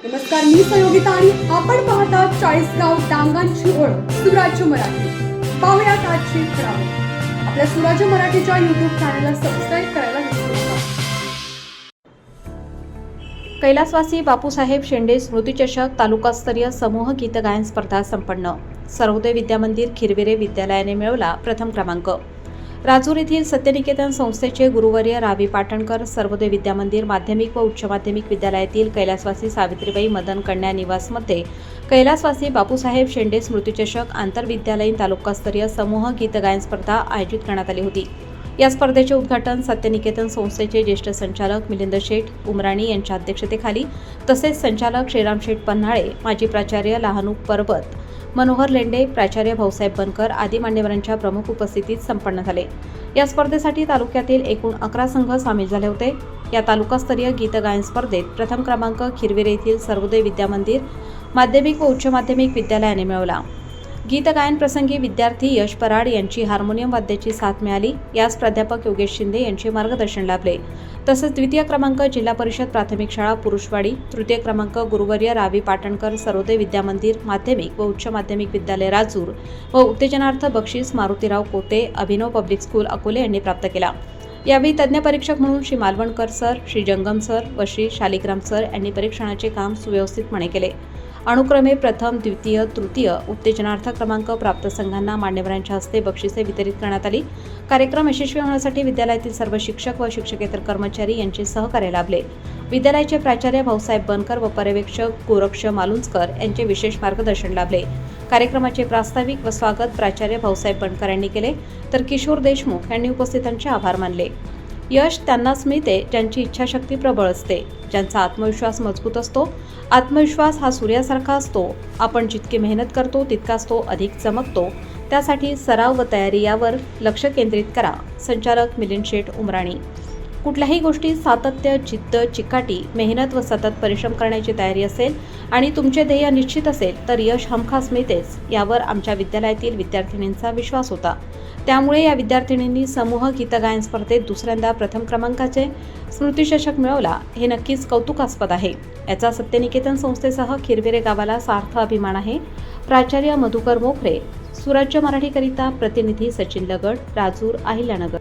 नमस्कार, मी संयोगिता आणि आपण पाहता चाळीसगाव डांगांची ओळख सुराज्य मराठी। पाहूयात आजची खबरं। आपल्या सुराज्य मराठीच्या YouTube चॅनलला सबस्क्राईब करायला विसरू नका। कैलासवासी बापूसाहेब शेंडे स्मृतिचषक तालुकास्तरीय समूह गीतगायन स्पर्धा संपन्न। सर्वोदय विद्यामंदिर खिरविरे विद्यालयाने मिळवला प्रथम क्रमांक। राजूर येथील सत्यनिकेतन संस्थेचे गुरुवर्य रावी पाटणकर सर्वोदय विद्यामंदिर माध्यमिक व उच्च माध्यमिक विद्यालयातील कैलासवासी सावित्रीबाई मदन कन्या निवासमध्ये कैलासवासी बापूसाहेब शेंडे स्मृतिचषक आंतरविद्यालयीन तालुकास्तरीय समूह गीतगायन स्पर्धा आयोजित करण्यात आली होती। या स्पर्धेचे उद्घाटन सत्यनिकेतन संस्थेचे ज्येष्ठ संचालक मिलिंद शेठ उमराणी यांच्या अध्यक्षतेखाली तसेच संचालक श्रीराम शेठ पन्हाळे, माजी प्राचार्य लहानू परबत, मनोहर लेंडे, प्राचार्य भाऊसाहेब बनकर आदी मान्यवरांच्या प्रमुख उपस्थितीत संपन्न झाले। या स्पर्धेसाठी तालुक्यातील एकूण 11 संघ सामील झाले होते। या तालुकास्तरीय गीतगायन स्पर्धेत प्रथम क्रमांक खिरविरे येथील सर्वोदय विद्यामंदिर माध्यमिक व उच्च माध्यमिक विद्यालयाने मिळवला। गीतगायन प्रसंगी विद्यार्थी यश पराड यांची हार्मोनियम वाद्याची साथ मिळाली। यास प्राध्यापक योगेश शिंदे यांचे मार्गदर्शन लाभले। तसेच द्वितीय क्रमांक जिल्हा परिषद प्राथमिक शाळा पुरुषवाडी, तृतीय क्रमांक गुरुवर्य रावी पाटणकर सर्वोदय विद्यामंदिर माध्यमिक व उच्च माध्यमिक विद्यालय राजूर व उत्तेजनार्थ बक्षीस मारुतीराव कोते अभिनव पब्लिक स्कूल अकोले यांनी प्राप्त केला। यावेळी तज्ज्ञ परीक्षक म्हणून श्री मालवणकर सर, श्री जंगम सर व श्री शालिग्राम सर यांनी परीक्षणाचे काम सुव्यवस्थितपणे केले। अनुक्रमे प्रथम, द्वितीय, तृतीय उत्तेजनार्थ क्रमांक प्राप्त संघांना मान्यवरांच्या हस्ते बक्षिसे वितरित करण्यात आली। कार्यक्रम यशस्वी होण्यासाठी विद्यालयातील सर्व शिक्षक व शिक्षकेतर कर्मचारी यांचे सहकार्य लाभले। विद्यालयाचे प्राचार्य भाऊसाहेब बनकर व पर्यवेक्षक गोरक्ष मालुंजकर यांचे विशेष मार्गदर्शन लाभले। कार्यक्रमाचे प्रास्ताविक व स्वागत प्राचार्य भाऊसाहेब बनकर यांनी केले, तर किशोर देशमुख यांनी उपस्थितांचे आभार मानले। यश त्यांनाच मिळते ज्यांची इच्छाशक्ती प्रबळ असते, ज्यांचा आत्मविश्वास मजबूत असतो। आत्मविश्वास हा सूर्यासारखा असतो, आपण जितकी मेहनत करतो तितकाच तो अधिक चमकतो। त्यासाठी सराव व तयारी यावर लक्ष केंद्रित करा। संचालक मिलिंद शेठ उमराणी। कुठल्याही गोष्टीत सातत्य, जिद्द, चिकाटी, मेहनत व सतत परिश्रम करण्याची तयारी असेल आणि तुमचे ध्येय निश्चित असेल तर यश हमखास मिळतेच, यावर आमच्या विद्यालयातील विद्यार्थिनींचा विश्वास होता। त्यामुळे या विद्यार्थिनींनी समूह गीतगायन स्पर्धेत दुसऱ्यांदा प्रथम क्रमांकाचे स्मृतिचषक मिळवला, हे नक्कीच कौतुकास्पद आहे। याचा सत्यनिकेतन संस्थेसह खिरविरे गावाला सार्थ अभिमान आहे। प्राचार्य मधुकर मोखरे, सुराज्य मराठीकरिता प्रतिनिधी सचिन लगड, राजूर, अहिल्यानगर।